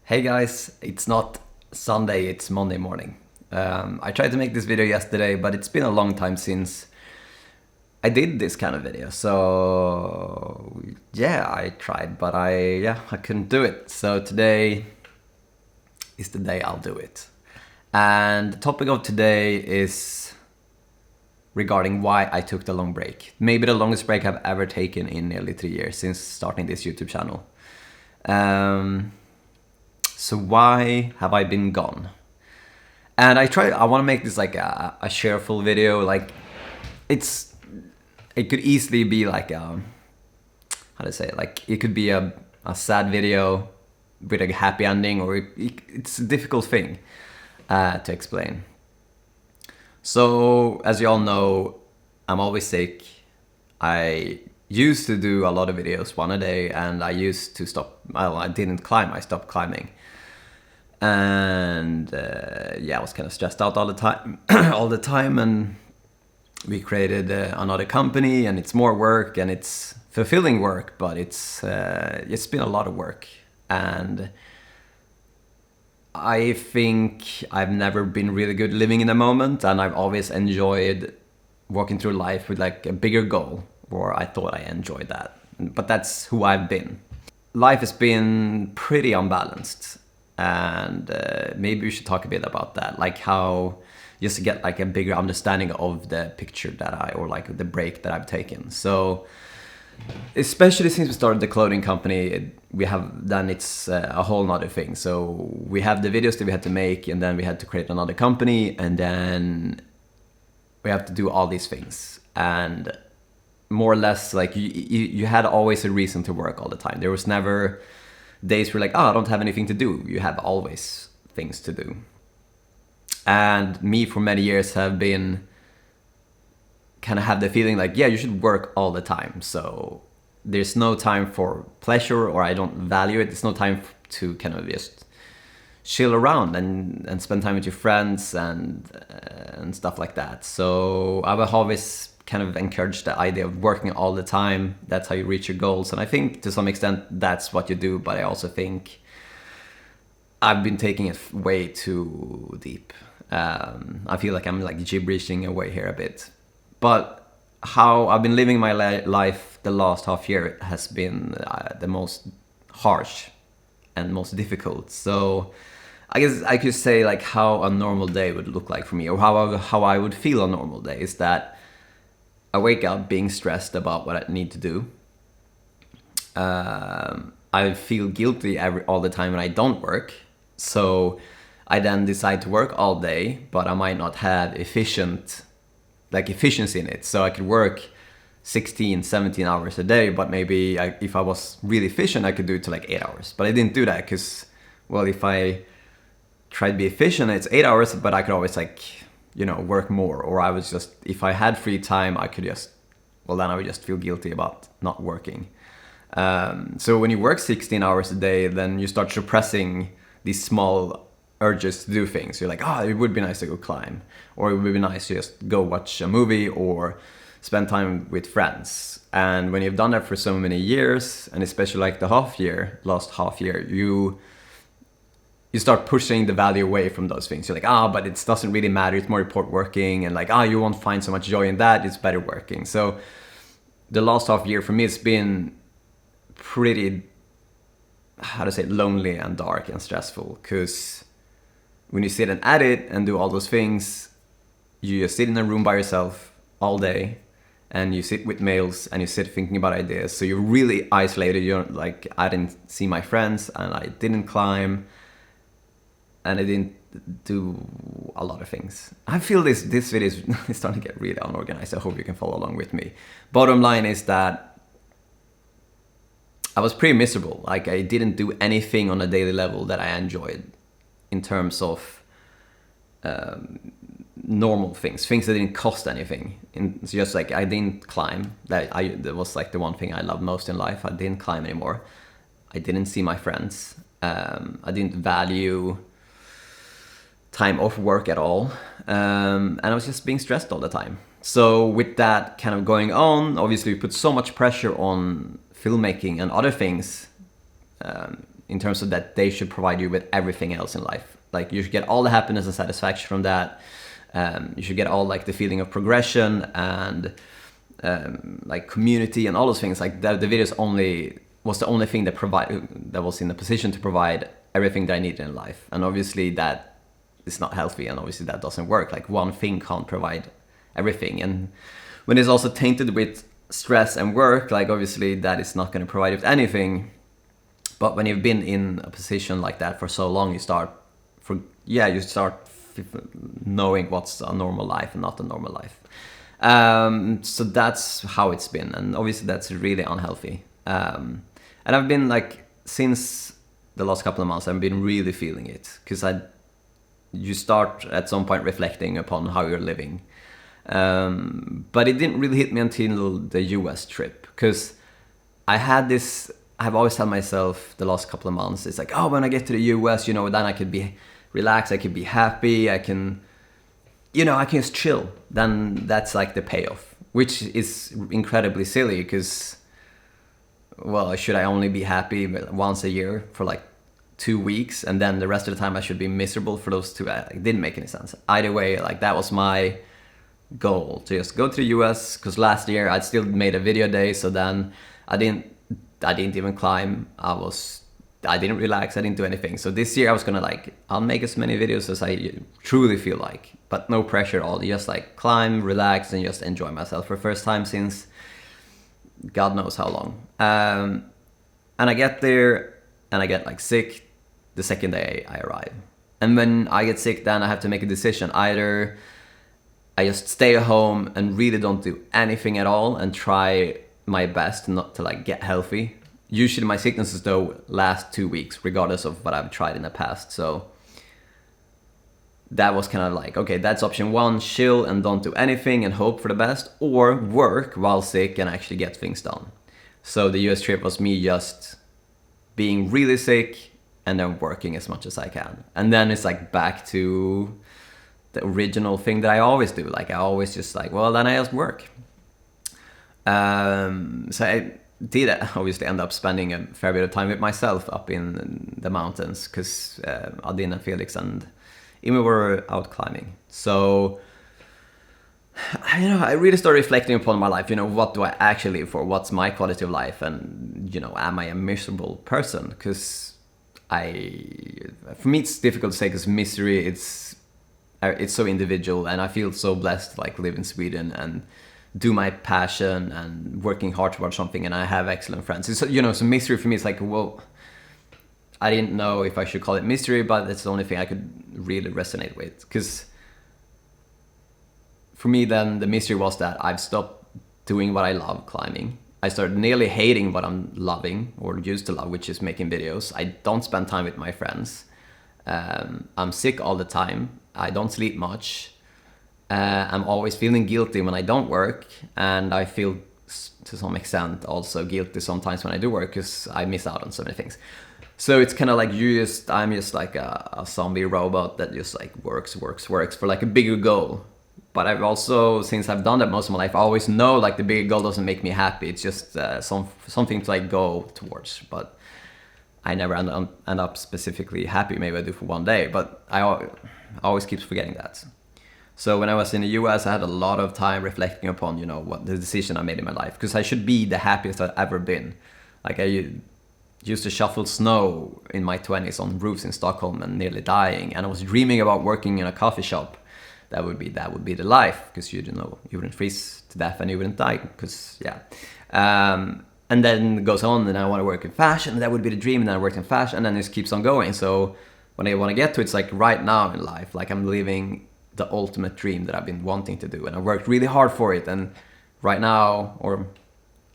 Hey guys, it's not Sunday, it's Monday morning. I tried to make this video yesterday, but it's been a long time since I did this kind of video. So yeah, I tried, but I couldn't do it. So today is the day I'll do it. And the topic of today is regarding why I took the long break. Maybe the longest break I've ever taken in nearly 3 years since starting this YouTube channel. So why have I been gone? And I want to make this like a cheerful video. Like it could easily be like how to say it? Like it could be a sad video with a happy ending, or it's a difficult thing to explain. So as you all know, I'm always sick. I used to do a lot of videos, one a day, and I used to stop. Well, I didn't climb, I stopped climbing. And I was kind of stressed out all the time and we created another company, and it's more work and it's fulfilling work, but it's been a lot of work. And I think I've never been really good living in the moment, and I've always enjoyed walking through life with like a bigger goal, or I thought I enjoyed that, but that's who I've been. Life has been pretty unbalanced, and maybe we should talk a bit about that, like how just to get like a bigger understanding of the picture that or like the break that I've taken. So especially since we started the clothing company, we have done it's a whole nother thing. So we have the videos that we had to make, and then we had to create another company, and then we have to do all these things. And more or less, like you had always a reason to work all the time. There was never days where like, oh, I don't have anything to do. You have always things to do. And me for many years have been kind of have the feeling like, yeah, you should work all the time. So there's no time for pleasure, or I don't value it. There's no time to kind of just chill around and spend time with your friends and stuff like that. So I've always kind of encouraged the idea of working all the time. That's how you reach your goals. And I think to some extent that's what you do, but I also think I've been taking it way too deep. I feel like I'm like gibberishing away here a bit. But how I've been living my life the last half year has been the most harsh and most difficult. So I guess I could say like how a normal day would look like for me, or how I would feel a normal day is that I wake up being stressed about what I need to do. I feel guilty all the time when I don't work. So I then decide to work all day, but I might not have efficiency in it. So I could work 16, 17 hours a day, but maybe if I was really efficient, I could do it to like 8 hours. But I didn't do that because, well, if I tried to be efficient, it's 8 hours, but I could always like, work more. Or I was just, if I had free time, I could just, then I would just feel guilty about not working. So when you work 16 hours a day, then you start suppressing these small urges to do things. You're like, it would be nice to go climb, or it would be nice to just go watch a movie or spend time with friends. And when you've done that for so many years, and especially like the last half year, you start pushing the value away from those things. You're like, but it doesn't really matter. It's more important working, and like, you won't find so much joy in that. It's better working. So the last half year for me, it's been pretty, lonely and dark and stressful, because when you sit and edit and do all those things, you just sit in a room by yourself all day, and you sit with mails and you sit thinking about ideas. So you're really isolated. You're like, I didn't see my friends, and I didn't climb, and I didn't do a lot of things. I feel this video is starting to get really unorganized. I hope you can follow along with me. Bottom line is that I was pretty miserable. Like, I didn't do anything on a daily level that I enjoyed in terms of normal things that didn't cost anything. It's just like, I didn't climb. That was like the one thing I love most in life. I didn't climb anymore. I didn't see my friends. I didn't value time off work at all, and I was just being stressed all the time. So with that kind of going on, obviously we put so much pressure on filmmaking and other things in terms of that they should provide you with everything else in life. Like you should get all the happiness and satisfaction from that. You should get all like the feeling of progression and like community and all those things. Like the videos was the only thing that was in a position to provide everything that I needed in life. And obviously that is not healthy, and obviously that doesn't work. Like one thing can't provide everything. And when it's also tainted with stress and work, like obviously that is not going to provide you with anything. But when you've been in a position like that for so long, you start knowing what's a normal life and not a normal life. So that's how it's been, and obviously that's really unhealthy. And I've been like, since the last couple of months, I've been really feeling it, because you start at some point reflecting upon how you're living. But it didn't really hit me until the US trip, because I've always told myself the last couple of months, it's like, oh, when I get to the US, then I could be relaxed, I could be happy, I can just chill. Then that's like the payoff, which is incredibly silly, because, well, should I only be happy once a year for like 2 weeks, and then the rest of the time I should be miserable for those 2? It didn't make any sense. Either way, like that was my goal, to just go to the US, because last year I'd still made a video day, so then I didn't even climb, I didn't relax, I didn't do anything. So this year I was gonna I'll make as many videos as I truly feel like, but no pressure at all, just like climb, relax, and just enjoy myself for the first time since God knows how long. And I get there and I get like sick the second day I arrive. And when I get sick, then I have to make a decision. Either I just stay at home and really don't do anything at all and try my best not to get healthy. Usually my sicknesses though last 2 weeks, regardless of what I've tried in the past. So that was kind of like, okay, that's option one, chill and don't do anything and hope for the best, or work while sick and actually get things done. So the US trip was me just being really sick and then working as much as I can. And then it's like back to the original thing that I always do. Like I always just then I just work. So I did obviously end up spending a fair bit of time with myself up in the mountains, because Adin and Felix and Imi were out climbing. So I really started reflecting upon my life. What do I actually live for? What's my quality of life? And am I a miserable person? Because for me it's difficult to say, because misery it's so individual, and I feel so blessed to live in Sweden and do my passion and working hard towards something, and I have excellent friends. So so misery for me is like, well, I didn't know if I should call it misery, but it's the only thing I could really resonate with. Because for me then the misery was that I've stopped doing what I love, climbing. I started nearly hating what I'm loving or used to love, which is making videos. I don't spend time with my friends. I'm sick all the time. I don't sleep much. I'm always feeling guilty when I don't work, and I feel to some extent also guilty sometimes when I do work, because I miss out on so many things. So it's kind of like I'm just like a zombie robot that just works for a bigger goal. But I've also, since I've done that most of my life, I always know the bigger goal doesn't make me happy. It's just something to go towards. But I never end up specifically happy. Maybe I do for one day, but I always keep forgetting that. So when I was in the US, I had a lot of time reflecting upon, what the decision I made in my life, because I should be the happiest I've ever been. I used to shovel snow in my 20s on roofs in Stockholm and nearly dying, and I was dreaming about working in a coffee shop. That would be the life, because you wouldn't freeze to death and you wouldn't die, because and then it goes on, and I want to work in fashion, and that would be the dream, and then I worked in fashion, and then it just keeps on going. So when I want to get to it, it's right now in life, I'm living the ultimate dream that I've been wanting to do, and I worked really hard for it. And right now, or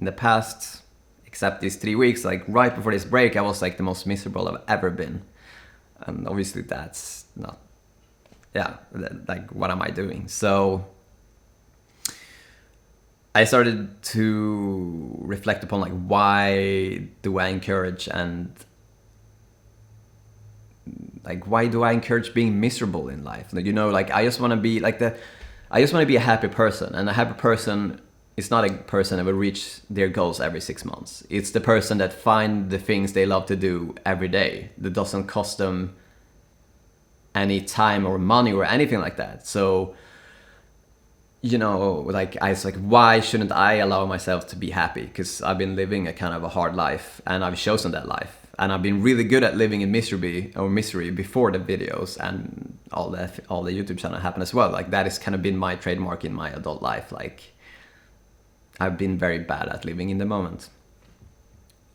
in the past, except these 3 weeks, right before this break, I was the most miserable I've ever been. And obviously that's not, what am I doing? So I started to reflect upon why do I encourage why do I encourage being miserable in life? I just want to be I just want to be a happy person, and a happy person it's not a person that will reach their goals every 6 months. It's the person that find the things they love to do every day that doesn't cost them any time or money or anything like that. So, you know, like I was like, why shouldn't I allow myself to be happy? Because I've been living a kind of a hard life, and I've chosen that life, and I've been really good at living in misery before the videos and all the YouTube channel happened as well. Like that has kind of been my trademark in my adult life. Like I've been very bad at living in the moment.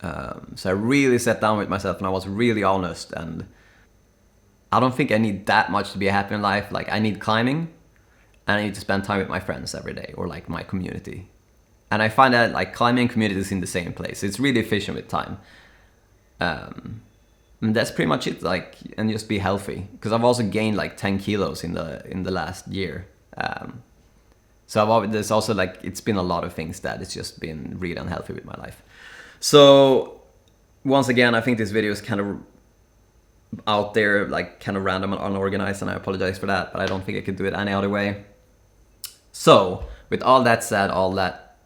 So I really sat down with myself and I was really honest, and I don't think I need that much to be happy in life. Like I need climbing, and I need to spend time with my friends every day, or like my community. And I find that like climbing and community is in the same place. It's really efficient with time. And that's pretty much it. Like, and just be healthy, because I've also gained like 10 kilos in the last year. So there's also like, it's been a lot of things that it's just been really unhealthy with my life. So once again, I think this video is kind of out there, like kind of random and unorganized, and I apologize for that, but I don't think I could do it any other way. So with all that said, all that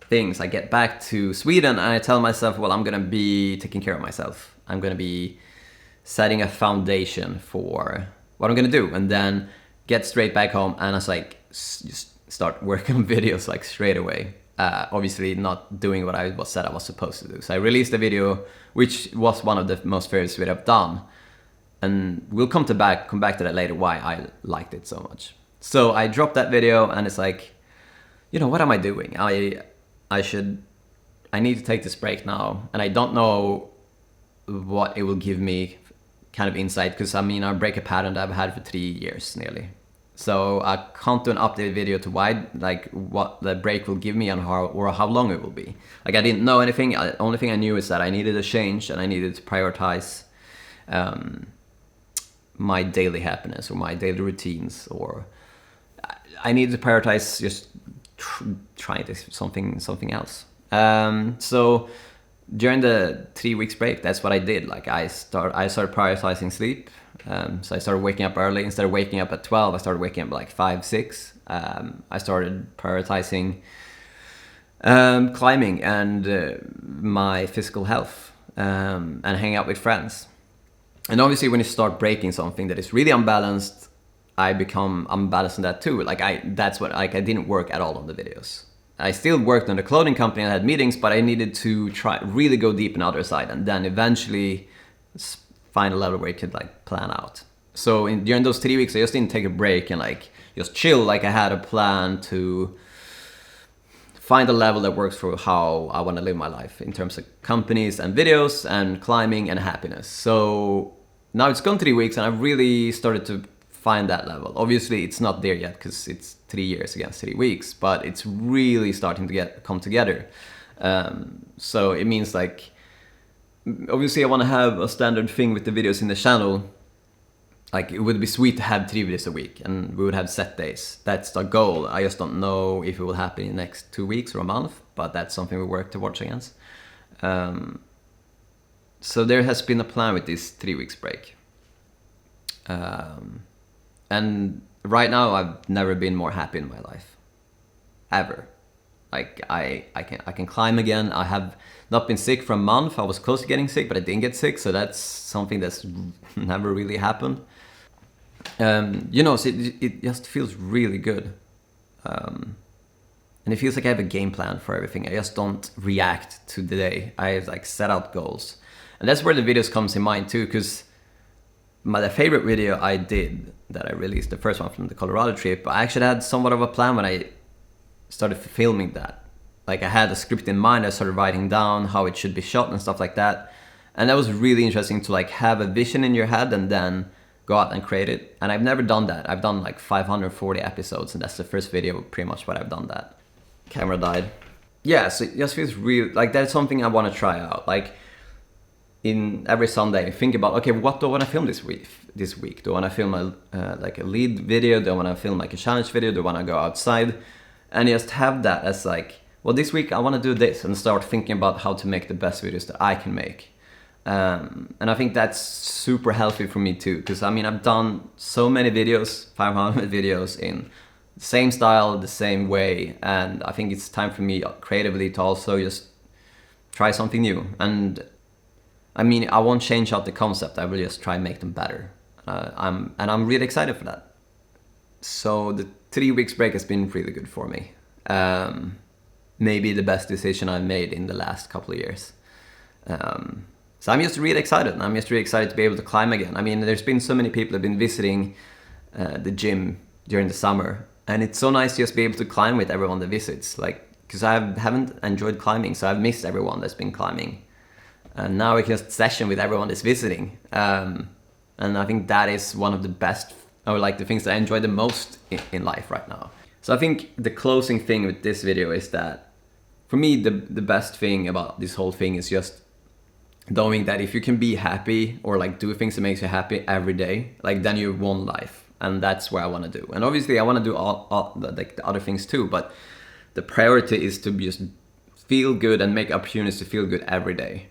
things, I get back to Sweden and I tell myself, well, I'm gonna be taking care of myself. I'm gonna be setting a foundation for what I'm gonna do, and then get straight back home, and I was like, just start working on videos like straight away. Obviously not doing what I said I was supposed to do. So I released a video, which was one of the most favorite videos I've done. And we'll come back to that later, why I liked it so much. So I dropped that video, and it's like, you know, what am I doing? I need to take this break now. And I don't know what it will give me kind of insight, because I mean, I break a pattern that I've had for 3 years nearly. So I can't do an updated video to what the break will give me and how long it will be. Like I didn't know anything. The only thing I knew is that I needed a change, and I needed to prioritize my daily happiness or my daily routines, or I needed to prioritize just trying to something else. So during the 3 weeks break, that's what I did. Like I started prioritizing sleep. So I started waking up early. Instead of waking up at 12, I started waking up like 5, 6. I started prioritizing climbing and my physical health, and hang out with friends. And obviously when you start breaking something that is really unbalanced, I become unbalanced in that too. Like I didn't work at all on the videos. I still worked on the clothing company and had meetings, but I needed to really go deep in the other side, and then eventually find a level where you could like plan out. So during those 3 weeks, I just didn't take a break and like just chill. Like I had a plan to find a level that works for how I want to live my life in terms of companies and videos and climbing and happiness. So now it's gone 3 weeks, and I've really started to find that level. Obviously it's not there yet, because it's 3 years against 3 weeks, but it's really starting to come together. So it means like, obviously I want to have a standard thing with the videos in the channel. Like it would be sweet to have 3 videos a week, and we would have set days. That's the goal. I just don't know if it will happen in the next 2 weeks or a month, but that's something we work towards against. So there has been a plan with this 3 weeks break. And right now I've never been more happy in my life, ever. Like I can climb again. I have not been sick for a month. I was close to getting sick, but I didn't get sick. So that's something that's never really happened. You know, so it just feels really good. And it feels like I have a game plan for everything. I just don't react to the day. I like set out goals. And that's where the videos comes in mind too, because the favorite video I did that I released, the first one from the Colorado trip, I actually had somewhat of a plan when I started filming that. Like I had a script in mind. I started writing down how it should be shot and stuff like that. And that was really interesting to like have a vision in your head and then go out and create it. And I've never done that. I've done like 540 episodes, and that's the first video pretty much what I've done that. Camera died. Yeah, so it just feels real. Like that's something I want to try out. Like in every Sunday, think about, okay, what do I want to film this week? Do I want to film like a lead video? Do I want to film like a challenge video? Do I want to go outside? And just have that as like, well, this week I want to do this, and start thinking about how to make the best videos that I can make. And I think that's super healthy for me too, because I mean, I've done so many videos, 500 videos in Same style, the same way, and I think it's time for me creatively to also just try something new. And I mean, I won't change out the concept. I will just try and make them better. I'm really excited for that. So the 3 weeks break has been really good for me. Maybe the best decision I've made in the last couple of years. So I'm just really excited. I'm just really excited to be able to climb again. I mean, there's been so many people have been visiting the gym during the summer, and it's so nice to just be able to climb with everyone that visits. Like, because I haven't enjoyed climbing, so I've missed everyone that's been climbing. And now I can just session with everyone that's visiting. And I think that is one of the best, or like the things that I enjoy the most in life right now. So I think the closing thing with this video is that for me, the best thing about this whole thing is just knowing that if you can be happy or like do things that makes you happy every day, like then you won life. And that's what I want to do. And obviously I want to do all like the other things too, but the priority is to just feel good and make opportunities to feel good every day.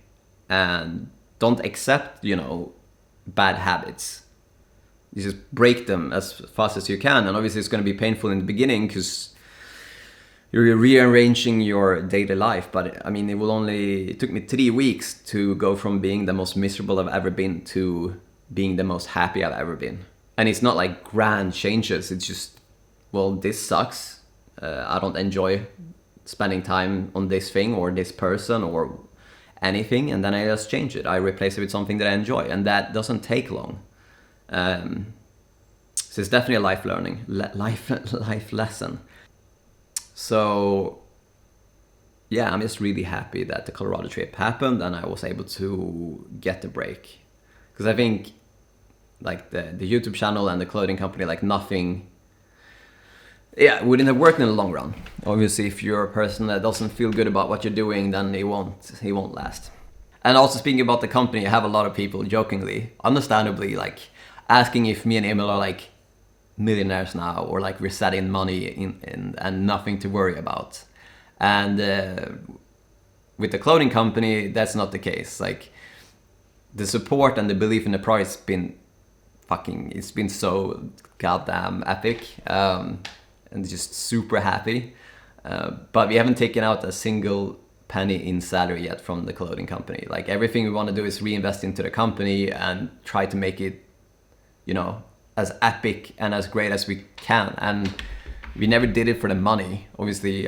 And don't accept, bad habits. You just break them as fast as you can. And obviously it's going to be painful in the beginning because you're rearranging your daily life. But I mean, it took me 3 weeks to go from being the most miserable I've ever been to being the most happy I've ever been. And it's not like grand changes. It's just, well, this sucks. I don't enjoy spending time on this thing or this person or anything. And then I just change it. I replace it with something that I enjoy. And that doesn't take long. So it's definitely a life lesson. So yeah, I'm just really happy that the Colorado trip happened and I was able to get the break. Because I think like the YouTube channel and the clothing company, like nothing, wouldn't have worked in the long run. Obviously, if you're a person that doesn't feel good about what you're doing, then it won't last. And also speaking about the company, I have a lot of people jokingly, understandably, like asking if me and Emil are like millionaires now or like we're setting money in and nothing to worry about. And with the clothing company, that's not the case. Like the support and the belief in the price it's been so goddamn epic, and just super happy. But we haven't taken out a single penny in salary yet from the clothing company. Like everything we want to do is reinvest into the company and try to make it, as epic and as great as we can. And we never did it for the money. Obviously,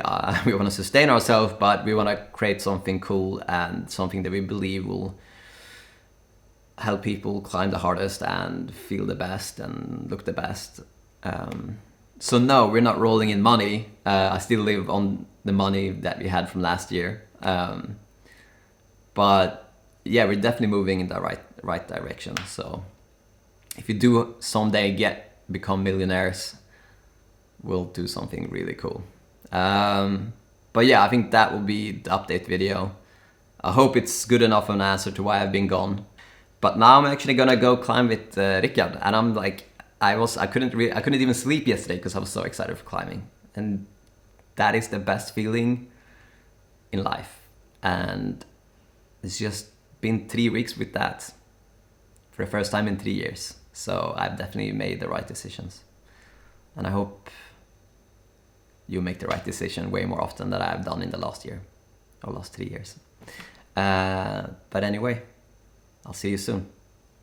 we want to sustain ourselves, but we want to create something cool and something that we believe will help people climb the hardest and feel the best and look the best. So no, we're not rolling in money. I still live on the money that we had from last year. But yeah, we're definitely moving in the right direction. So if you do someday become millionaires, we'll do something really cool. But yeah, I think that will be the update video. I hope it's good enough of an answer to why I've been gone. But now I'm actually gonna go climb with Rickard, and I'm like, I couldn't even sleep yesterday because I was so excited for climbing, and that is the best feeling in life. And it's just been 3 weeks with that for the first time in 3 years. So I've definitely made the right decisions, and I hope you make the right decision way more often than I've done in the last year or last 3 years. But anyway, I'll see you soon.